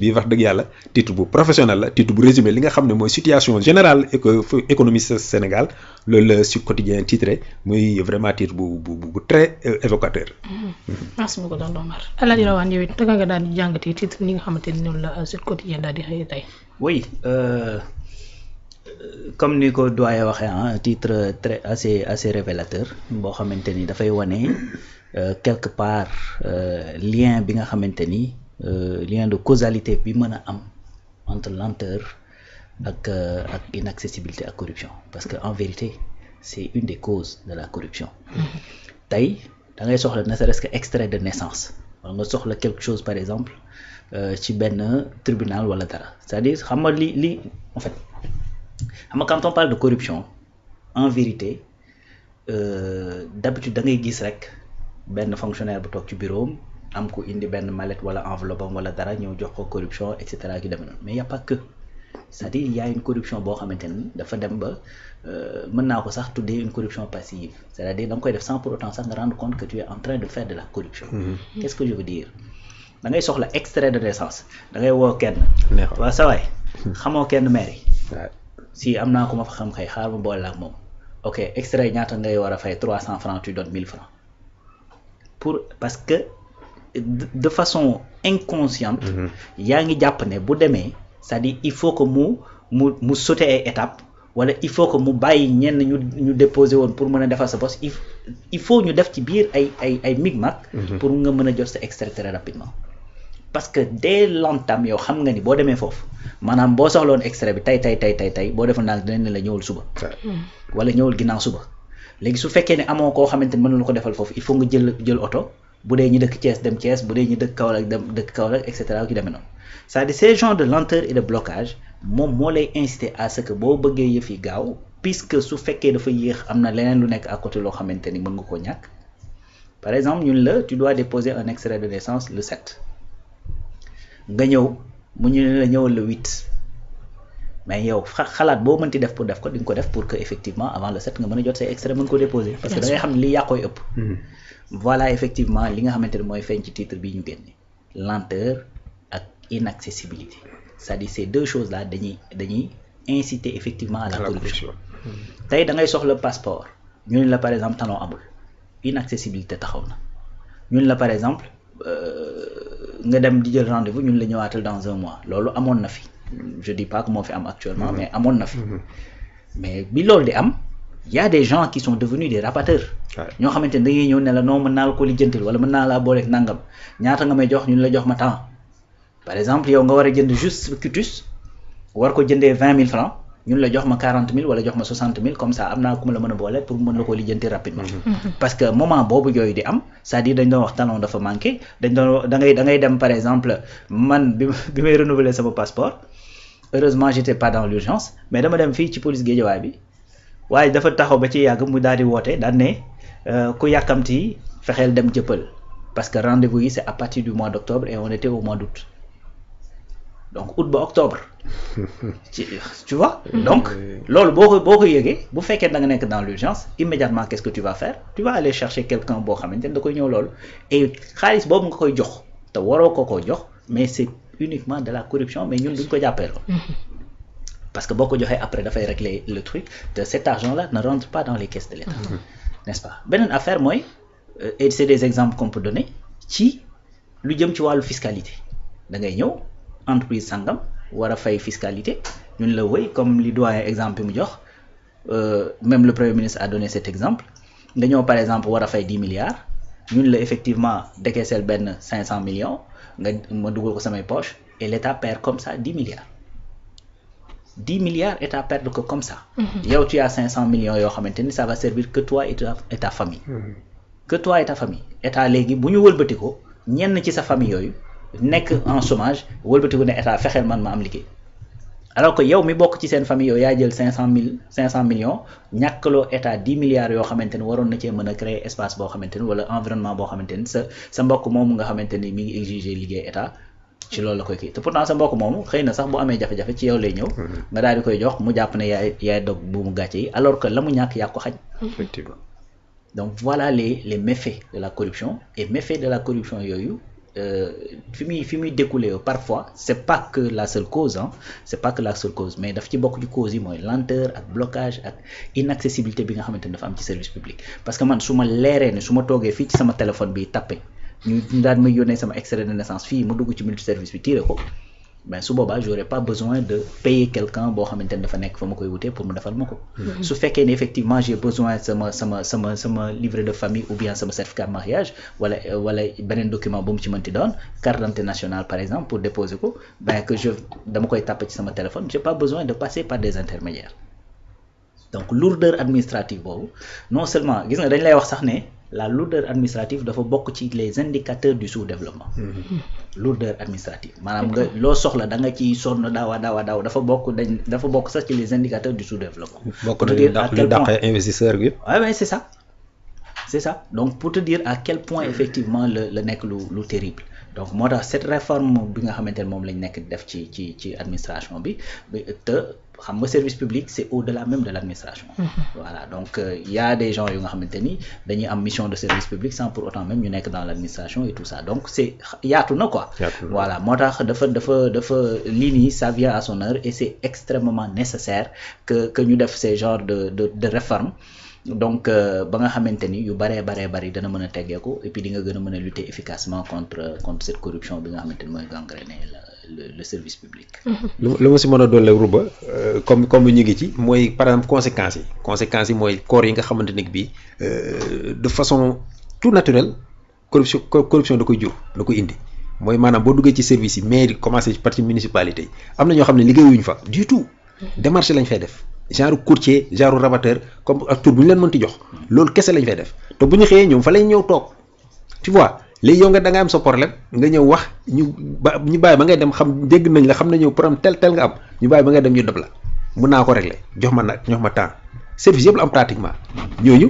bi wax dëgg yàlla titre bu professionnel la titre bu résumé li nga xam ne mooy situation générale économie Sénégal loolu la Sud Quotidien titré muy vraiment titre bu très évocateur. merci beaucoup tonton Omar Alaaji Rawane yow it danga nga daal di jàngatee titre ni nga xamante ni noonu la Sud Quotidien daal di xëy tey. oui comme ni ko doyen waxee un titre très assez révélateur boo xamante ni dafay wane quelque part lien bi nga xamante ni. Lien de causalité bi mën a am entre lenteur ak inaccessibilité ak corruption parce que en vérité c'est une des causes de la corruption tey da ngay soxla ne serait-ce que extrait de naissance wala nga soxla quelque chose par exemple ci benn tribunal wala dara c'est-à-dire xam nga li en fait xam nga quand on parle de corruption en vérité d'habitude da ngay gis rek benn fonctionnaire bu toog ci bureau am ko indi benn mallette wala enveloppe am wala dara ñëw jox ko corruption et cetera ki demee noonu mais y a pas que c'est-à-dire il y a une corruption boo xamante ni dafa dem ba mën naa ko sax tuddee une corruption passive c'est-à-dire da nga koy def sans pour autant sax nga rendre compte que tu es en train de faire de la corruption. Qu'est-ce que je veux dire da ngay soxla extrait de naissance da ngay woo kenn. waaw sa waay xamoo kenn mairie. si am naa ko ma fa xam xëy xaar ma boole la ak moom ok extrait ñaata ngay war a fay 300 francs tu donnes 1000 francs parce que. De façon inconsciente yaa ngi jàpp ne bu demee c'est-à-dire il faut que mu sauter ay étapes wala il faut que mu bàyyi ñenn ñu déposer woon pour mën a defar sa poste il faut ñu def ci biir ay micmac pour nga mën a jot sa extrait très rapidement parce que dès l'entame yow xam nga ni boo demee foofu maanaam boo soxloon extrait bi tey boo defoon naa dinañ ne la ñëwul suba wala ñëwul ginnaaw suba léegi su fekkee ne amoo koo xamante ni mën na ko defal foofu il faut nga jël oto bu dee ñi dëkk Thiès dem Thiès bu dee ñi dëkk Kaolack dem dëkk Kaolack et cetera ki demee noonu c'est-à-dire ces genres de lenteur et de blocage moom moo lay inciter à ce que boo bëggee yëf yi gaaw puisque su fekkee dafa yéex am na leneen lu nekk à côté loo xamante ni mën nga koo ñàkk par exemple ñun la tu dois déposer un extrait de naissance le 7 nga ñëw mu ñu ne la ñëwal le 8 mais yow xalaat boo mënti def pour def ko di nga ko def pour que effectivement avant le 7 nga mën a jot say extrait mën ko déposer parce que da ngay xam ne li yaa koy ëpp voilà effectivement li nga xamante ne mooy feeñ ci titre bii ñu génne lenteur ak inaccessibilité c'est-à-dire ces deux choses là dañuy inciter effectivement à la corruption tey da ngay soxla passeport ñun la par exemple talon amul inaccessibilité taxaw na ñun la par exemple nga dem di jël rendez-vous ñun la ñëwaatal dans un mois loolu amoon na fi je dis pas que moo fi am actuellement mais amoon na fi mais bi loolu di am y a des gens qui sont devenus des rapporteurs ñoo xamante ne dañuy ñëw ne la non mën naa la ko lijjantil wala mën naa laa booleeg nangam ñaata nga may jox ñun la jox ma temps par exemple yow nga war a jënd juste quitus war ko jëndee 20 000 francs ñun la jox ma 40 000 wala jox ma 60 000 comme ça am naa ku ma la mën a boole pour mën la ko lijjanti rapidement parce que moment boobu yooyu di am c'est-à-dire dañ doon wax talon dafa manqué dañ doon da ngay dem par exemple man bi may renouveler sama passeport heureusement j'étais pas dans l'urgence mais dama dem fii ci police Guédiawaye bi waaye dafa taxaw ba ci yàgg mu daal di woote daan ne ku yàkkamti fexeel dem jëppal parce que rendez-vous yi c'est à partir du mois d'octobre et on était au mois d'août donc août ba octobre tu vois donc loolu boo ko yëgee bu fekkee da nga nekk dans l'urgence immédiatement qu'est-ce que tu vas faire tu vas aller chercher quelqu'un boo xamante ne da koy ñëw loolu et xaalis boobu nga koy jox te waroo ko jox mais c'est uniquement de la corruption mais ñun duñ ko jàppee loolu parce que boo ko joxee après dafay régler le truc te cet argent-là ne rentre pas dans les caisses de l'État n'est-ce pas beneen affaire mooy et c'est des exemples qu'on peut donner ci lu jëm ci wàllu fiscalité da ngay ñëw entreprise sangam war a fay fiscalité ñun la wëy comme li doyen exemple bi mu jox même le premier ministre a donné cet exemple nga ñëw par exemple war a fay 10 milliards ñun la effectivement décaissel benn 500 millions nga ma dugal ko samay poche et l'État perd comme ça 10 milliards 10 milliards État perdre ko comme ça yow tu as 500 millions yoo xamante ni ça va servir que toi et ta famille que toi et ta famille État léegi bu ñu wëlbati ko ñenn ci sa famille yooyu nekk en chômage wëlbati ko ne État fexeel man ma am liggéey alors que yow mi bokk ci seen famille yooyu yaa jël 500 millions ñàkkaloo État 10 milliards yoo xamante ni waroon na cee mën a créer espace boo xamante ni wala environnement boo xamante ni sa mbokk moomu nga xamante ni mi ngi exiger liggéey État ci loolu la koy kii te pourtant sa mbokk moomu xëy na sax bu amee jafe-jafe ci yow lay ñëw nga daal di koy jox mu jàpp ne yaay dog bu mu gàcce yi alors que la mu ñàkk yaa ko xañ effectivement donc voilà les méfaits de la corruption et méfaits de la corruption yooyu fi muy découler parfois c'est pas que la seule cause c'est pas que la seule cause mais daf ci bokk ci cause yi mooy lenteur ak blocage ak inaccessibilité bi nga xamante ne dafa am ci service public parce que man su ma leeree ne su ma toogee fii ci sama téléphone bi tapé ñu daan may yónnee sama extrait de naissance fii ma dugg ci multiservice bi tiré ko ben su boobaa j'aurais pas besoin de payer quelqu'un boo xamante ne dafa nekk fa ma koy wutee pour mu defal ma ko su fekkee ne effectivement j'ai besoin sama livret de famille ou bien sama certificat de mariage wala beneen document bu mu ci mënti doon carte d'identité nationale par exemple pour déposer ko ben que dama koy tàppe ci sama téléphone j'ai pas besoin de passer par des intermédiaires donc lourdeur administrative boobu non seulement gis nga dañ lay wax sax ne la lourdeur administrative dafa bokk ci les indicateurs du sous-développement lourdeur administrative maanaam nga loo soxla da nga ciy sonn daaw dafa bokk sax ci les indicateurs du sous-développement bokk na lu dàqee investisseur bi ouais c'est ça donc pour te dire à quel point effectivement la nekk lu terrible donc moo tax cette réforme bi nga xamante ne moom lañ nekk def ci administration bi te xam nga service public c'est au-delà même de l'administration voilà donc y a des gens yu nga xamante ni dañuy am mission de service public sans pour autant même ñu nekk dans l'administration et tout ça donc c'est yaatu na quoi voilà moo tax dafa lii nii ça vient à son heure et c'est extrêmement nécessaire que ñu def ces genres de réformes donc ba nga xamante ni yu bari dana mën a teggeeku et puis di nga gën a mën a lutter efficacement contre cette corruption bi nga xamante ni mooy gangréner le service public. lu ma si mën a doole Rouba comme ñu ngi ci mooy par exemple conséquences yi mooy corps yi nga xamante ne bii de façon tout naturelle corruption da koy jur da koy indi mooy maanaam boo duggee ci service yi mairie commencé ci partie municipalité yi am na ñoo xam ne liggéeyuñu fa du tout démarche lañ fay def. genre courtier genre rabatteur comme ak tur bu ñu leen mënti jox loolu kese lañ fay def te bu ñu xëyee ñoom fa lañ ñëw toog tu vois léegi yow nga da nga am sa problème nga ñëw wax ñu bàyyi ba ngay dem xam dégg nañ la xam nañu problème tel nga am ñu bàyyi ba ngay dem ñu dab la mun naa ko régler jox ma temps service yëpp la am pratiquement ñooñu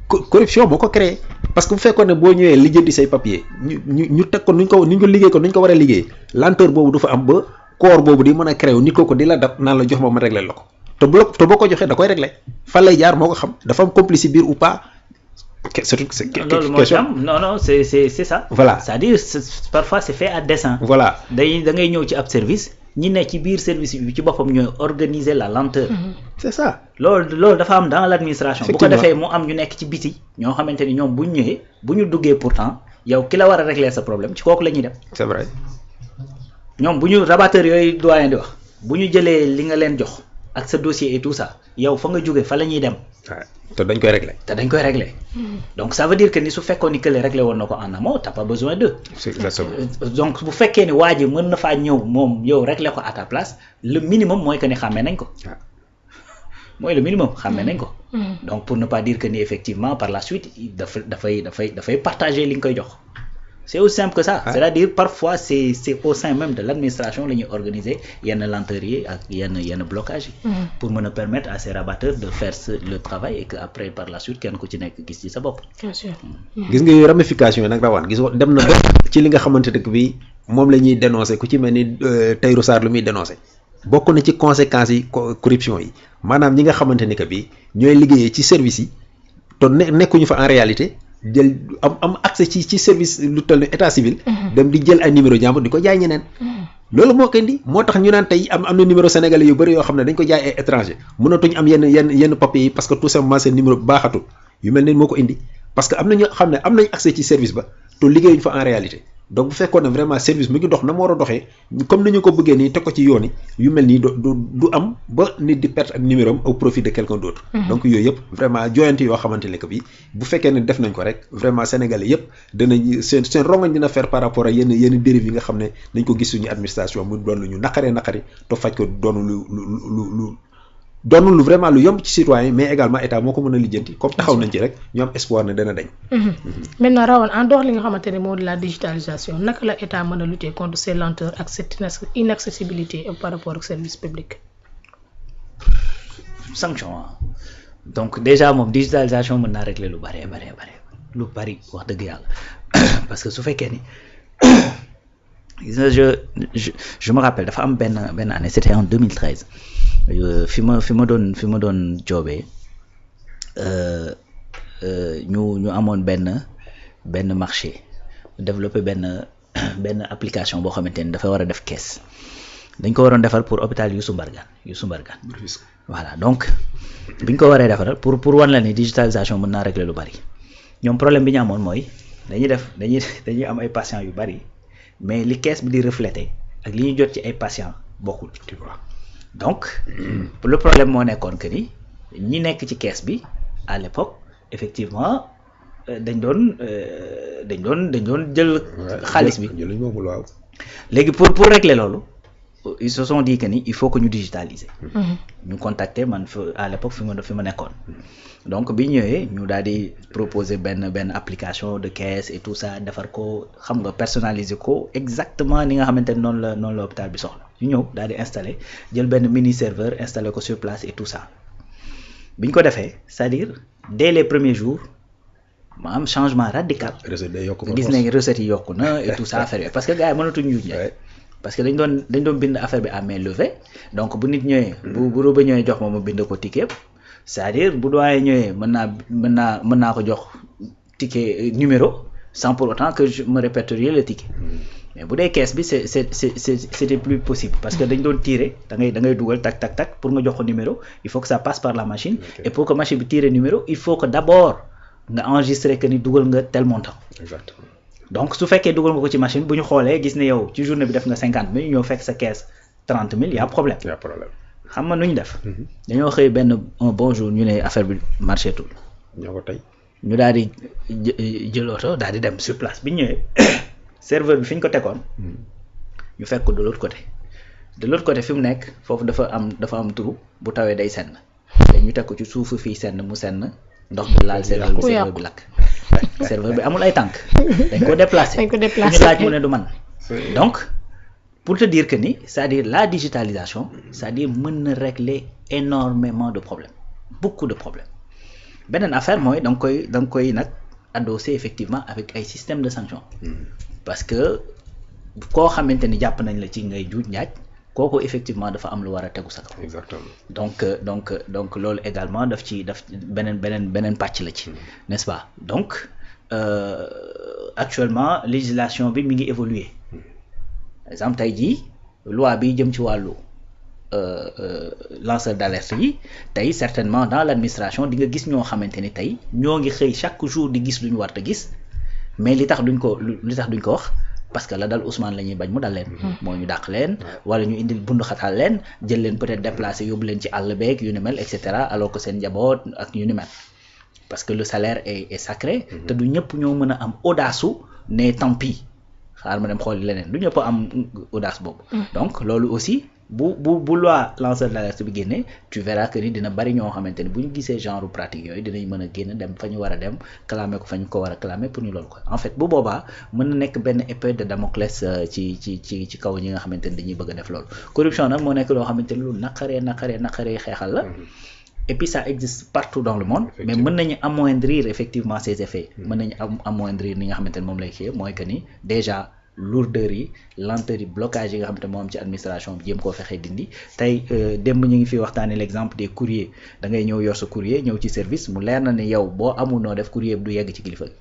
corruption moo ko créé parce que bu fekkoon ne boo ñëwee lijjanti say papier ñu teg ko nuñ ko liggéey ko nuñ ko war a liggéey lenteur boobu du fa am ba corps boobu di mën a créé nit ko di la dab naan la jox ma régler la ko te boo ko joxee da koy régler fan lay jaar moo ko xam dafa am complice biir ou pas. loolu moo ci am non c'est ça. voilà c'est-à-dire parfois c'est fait à dessein. voilà da ngay ñëw ci ab service ñi ne ci biir service bi ci boppam ñooy organiser la lenteur. c'est ça. loolu dafa am dans l'administration. bu ko defee mu am ñu nekk ci biti ñoo xamante ni ñoom bu ñu ñëwee bu ñu duggee pourtant yow ki la war a régler sa problème ci kooku la ñuy dem. c'est vrai. ñoom bu ñu rabatteur yooyu doyen di wax bu ñu jëlee li nga leen jox. ak sa dossier et tout ça yow fa nga jóge fa la ñuy dem. te dañ koy régler. donc ça veut dire que ni su fekkoon ni que le réglé woon na ko en amont t'as pas besoin d'eux. c'est exactement. donc bu fekkee ni waa ji mën na faa ñëw moom yow réglé ko à ta place le minimum mooy que ni xàmmee nañ ko. mooy le minimum xàmmee nañ ko. donc pour ne pas dire que ni effectivement par la suite dafay partager li nga koy jox. c'est aussi simple que ça. C'est-à-dire parfois c'est au sein même de l'administration la ñuy organiser yenn lenteur yi ak yenn blocage yi. pour mën a permettre à ces rabatteurs de faire le travail et que après par la suite kenn ku ci nekk gis ci sa bopp. bien sûr. gis nga ramification yi nag rawaan gis dem na ba ci li nga xamante ne bi moom la ñuy dénoncer ku ci mel ni Tahirou Sarr lu muy dénoncer bokk na ci conséquences yi corruption yi maanaam ñi nga xamante ni que bi ñooy liggéeyee ci service yi te nekkuñu fa en réalité. jël am accès ci service lu toll ni état civil. dem di jël ay numéro jàmbur di ko jaay ñeneen. loolu moo koy indi moo tax ñu naan tey am na numéro sénégalais yu bëri yoo xam ne dañ ko jaay ay étranger mënatuñ am yenn papiers yi parce que tout simplement seen numéro baaxatul yu mel ne moo ko indi parce que am na ñoo xam ne am nañ accès ci service ba te liggéeyuñ fa en réalité donc bu fekkoon ne vraiment service mu ngi dox na mu war a doxee comme ni ñu ko bëggee nii teg ko ci yoon yi yu mel nii du am ba nit di perte ak numéro am au profit de quelqu'un d'autre. donc yooyu yëpp vraiment joyante yoo xamante ne que bi bu fekkee ne def nañ ko rek vraiment sénégalais yëpp danañ seen rongañ dina faire par rapport ak yenn dérives yi nga xam ne nañ ko gis suñu administration mu doon lu ñu naqari te faj ko doonu lu vraiment lu yomb ci citoyen mais également état moo ko mën a lijjanti comme taxaw nañ ci rek ñu am espoir ne dana dañ. maintenant rawoon en dehors li nga xamante ne moo di la digitalisation naka la état mën a lutter contre ces lenteurs ak cette inaccessibilité par rapport ak service public. sanction donc déjà moom digitalisation mën naa régler lu bari wax dëgg yàlla parce que su fekkee ni je me rappelle dafa am benn année c'était en 2013. fi ma doon joobee ñu amoon benn marché développé benn benn application boo xamante ni dafa war a def caisse dañ ko waroon defar pour hôpital Youssou Mbargane voilà donc biñ ko waree defaral pour wan la ni digitalisation mën naa régler lu bari ñoom problème bi ñu amoon mooy dañuy am ay patients yu bari mais li caisse bi di refléter ak li ñuy jot ci ay patients bokkul. tu vois donc le problème moo nekkoon que ni ñi nekk ci caisse bi à l'époque effectivement dañ doon jël xaalis bi léegi pour régler loolu ils se sont dit que ni il faut que ñu digitaliser. ñu contacter man à l'époque fi ma nekkoon. donc bi ñëwee ñu daal di proposer benn application de caisse et tout ça defar ko xam nga personnaliser ko exactement ni nga xamante ne noonu la hôpital bi soxla ñu ñëw daal di installer jël benn mini serveur installer ko sur place et tout ça bi ñu ko defee c'est-à-dire dès les premiers jours ma am changement radical. gis nañ recettes yi yokku na et tout ça affaire yooyu parce que gars yi mënatuñ ñu parce que dañ doon bind affaire bi à main levée donc bu nit ñëwee bu roba ñëwee jox ma bind ko ticket c'est-à-dire bu doyen ñëwee mën naa ko jox ticket numéro sans pour autant que je me répertorier le ticket mais bu dee caisse bi c'était plus possible parce que dañ doon tirer da ngay dugal tac pour nga jox ko numéro il faut que ça passe par la machine et pour que machine bi tirer numéro il faut que d'abord nga enregistrer que ni dugal nga tel montant. Exactement. Donc su fekkee dugal nga ko ci machine bu ñu xoolee gis ne yow ci journée bi def nga 50 000 ñoo fekk sa caisse 30 000 y a problème. xam nga nu ñu def. dañoo xëy un bon jour ñu ne affaire bi marché tul. ñoo ko tey. ñu daal di jël oto daal di dem sur place bi ñu ñëwee serveur bi fi ñu ko tegoon. ñu fekk ko de l'autre côté fi mu nekk foofu dafa am trou bu tawee day senn te ñu teg ko ci suufu fii senn mu senn. ndox bi laal serveur bi lakk serveur bi amul ay tànk dañ ko déplacé ñu laaj mu ne du man donc pour te dire que ni c'est-à-dire la digitalisation c'est-à-dire mën na régler énormément de problèmes beaucoup de problèmes beneen affaire mooy da nga koy nag adossé effectivement avec ay système de sanction parce que koo xamante ni jàpp nañ la ci ngay juuj njaaj kooku effectivement dafa am lu war a tegu sa kaw. Exactement. donc loolu également daf beneen pàcc la ci n'est-ce pas donc actuellement législation bi mi ngi évoluer par exemple tey jii loi bi jëm ci wàllu lanceur d'alerte yi tey certainement dans l'administration di nga gis ñoo xamante ni tey ñoo ngi xëy chaque jour di gis lu ñu war a gis mais li tax duñ ko wax parce que la dal Ousmane la ñuy bañ mu dal leen moo ñu dàq leen wala ñu indil bundu xataal leen jël leen peut-être déplacer yóbbu leen ci àll beeg yu ni mel et cetera alors que seen njaboot ak yu ni mel parce que le salaire est sacré te du ñëpp ñoo mën a am audace su ne tant pis xaar ma dem xool leneen du ñëpp am audace boobu donc loolu aussi bu loi lanceur d'alerte bi génnee tu verras que ni dina bari ñoo xamante ni bu ñu gisee genre pratique yooyu dinañ mën a génn dem fa ñu war a dem clamer ko fa ñu ko war a clamer pour ñu loolu ko en fait bu boobaa mën na nekk benn épée de Damoclès ci kaw ñi nga xamante ni dañuy bëgg a def loolu corruption nag moo nekk loo xamante ni lu naqaree xeexal la et puis ça existe partout dans le monde mais mën nañu amoindrir effectivement ces effets mën nañu amoindrir ni nga xamante ni moom lay xëy mooy que ni déjà lourdeur yi lenteur yi blocage yi nga xamante moo am ci administration bi jéem koo fexee dindi tey démb ñu ngi fi waxtaanee l'exemple des courriers da ngay ñëw yor sa courrier ñëw ci service mu leer na ne yow boo amul noo def courrier bi du yegg ci kilifa gi